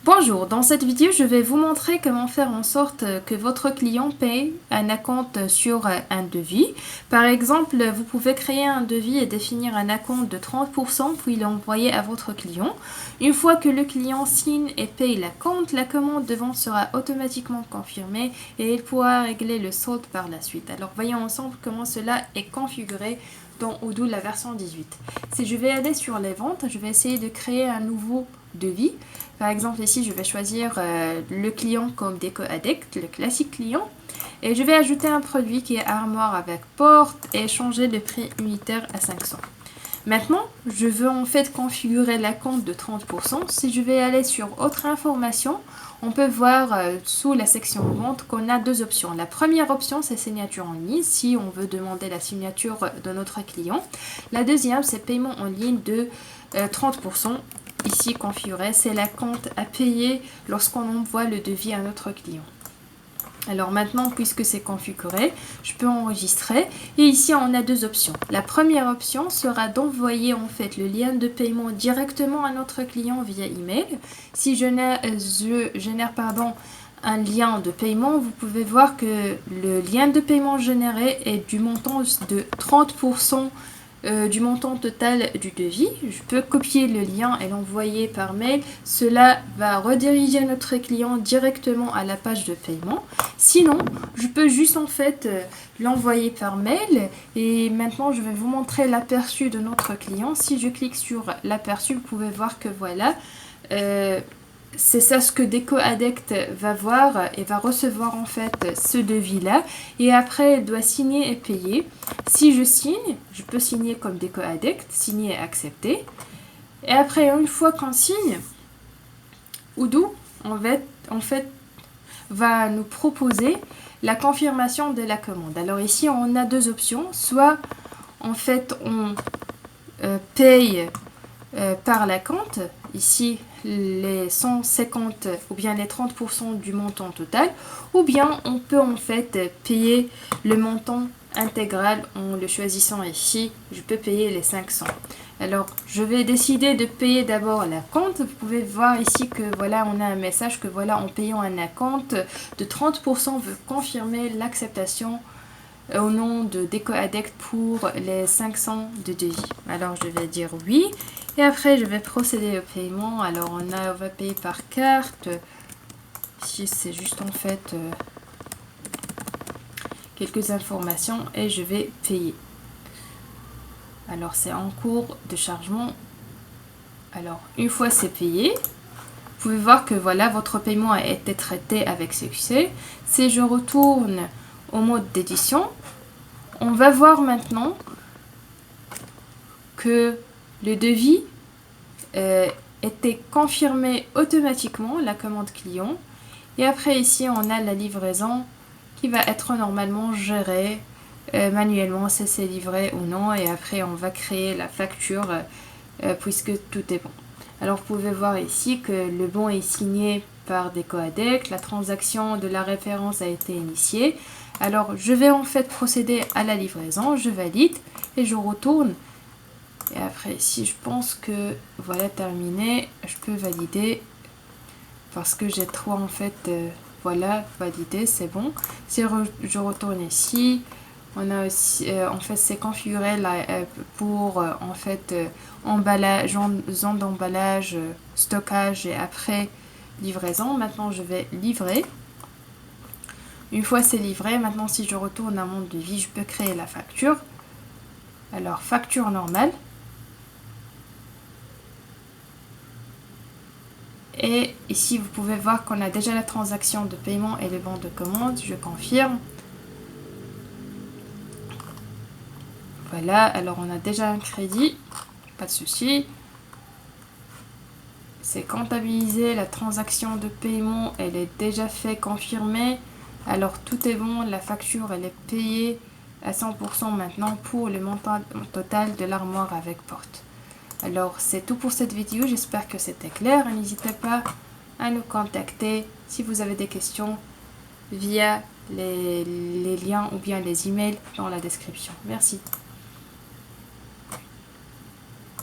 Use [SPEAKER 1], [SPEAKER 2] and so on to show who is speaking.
[SPEAKER 1] Bonjour, dans cette vidéo, je vais vous montrer comment faire en sorte que votre client paye un acompte sur un devis. Par exemple, vous pouvez créer un devis et définir un acompte de 30% puis l'envoyer à votre client. Une fois que le client signe et paye l'acompte, la commande de vente sera automatiquement confirmée et il pourra régler le solde par la suite. Alors, voyons ensemble comment cela est configuré dans Odoo la version 18. Si je vais aller sur les ventes, je vais essayer de créer un nouveau devis. Par exemple, ici, je vais choisir le client comme déco addict, le classique client. Et je vais ajouter un produit qui est armoire avec porte et changer le prix unitaire à 500. Maintenant, je veux en fait configurer l'acompte de 30%. Si je vais aller sur autre information, on peut voir sous la section vente qu'on a deux options. La première option, c'est signature en ligne, si on veut demander la signature de notre client. La deuxième, c'est paiement en ligne de 30%. Ici configuré, c'est l'acompte à payer lorsqu'on envoie le devis à notre client. Alors maintenant, puisque c'est configuré, je peux enregistrer. Et ici, on a deux options. La première option sera d'envoyer en fait le lien de paiement directement à notre client via email. Si je génère un lien de paiement, vous pouvez voir que le lien de paiement généré est du montant de 30% du montant total du devis. Je peux copier le lien et l'envoyer par mail. Cela va rediriger notre client directement à la page de paiement. Sinon, je peux juste en fait l'envoyer par mail. Et maintenant, je vais vous montrer l'aperçu de notre client. Si je clique sur l'aperçu, vous pouvez voir que voilà, c'est ça ce que Déco Addict va voir et va recevoir en fait ce devis-là. Et après, elle doit signer et payer. Si je signe, je peux signer comme Déco Addict, signer et accepter. Et après, une fois qu'on signe, Odoo en fait va nous proposer la confirmation de la commande. Alors ici, on a deux options. Soit en fait, on paye par l'acompte. Ici, les 150 ou bien les 30% du montant total, ou bien on peut en fait payer le montant intégral en le choisissant ici. Je peux payer les 500. Alors, je vais décider de payer d'abord l'acompte. Vous pouvez voir ici que voilà, on a un message que voilà, en payant un acompte de 30%, veut confirmer l'acceptation au nom de Déco Addict pour les 500 de devis. Alors, je vais dire oui. Et après, je vais procéder au paiement. Alors, on va payer par carte. Ici, c'est juste en fait quelques informations et je vais payer. Alors, c'est en cours de chargement. Alors, une fois c'est payé, vous pouvez voir que voilà, votre paiement a été traité avec succès. Si je retourne au mode d'édition, on va voir maintenant que le devis était confirmé automatiquement, la commande client. Et après ici, on a la livraison qui va être normalement gérée manuellement, si c'est livré ou non. Et après, on va créer la facture puisque tout est bon. Alors, vous pouvez voir ici que le bon est signé par Déco Addict. La transaction de la référence a été initiée. Alors, je vais en fait procéder à la livraison. Je valide et je retourne. Et après, ici, je pense que voilà, terminé. Je peux valider parce que j'ai trop en fait, voilà, validé, c'est bon. Si je retourne ici, on a aussi, en fait, c'est configuré là, pour en fait emballage, zone d'emballage, stockage et après livraison. Maintenant, je vais livrer. Une fois c'est livré, maintenant si je retourne à mon devis, je peux créer la facture. Alors, facture normale. Et ici, vous pouvez voir qu'on a déjà la transaction de paiement et le bon de commande. Je confirme. Voilà, alors on a déjà un crédit. Pas de souci. C'est comptabilisé. La transaction de paiement, elle est déjà fait, confirmée. Alors tout est bon. La facture, elle est payée à 100% maintenant pour le montant total de l'armoire avec porte. Alors, c'est tout pour cette vidéo. J'espère que c'était clair. N'hésitez pas à nous contacter si vous avez des questions via les liens ou bien les emails dans la description. Merci.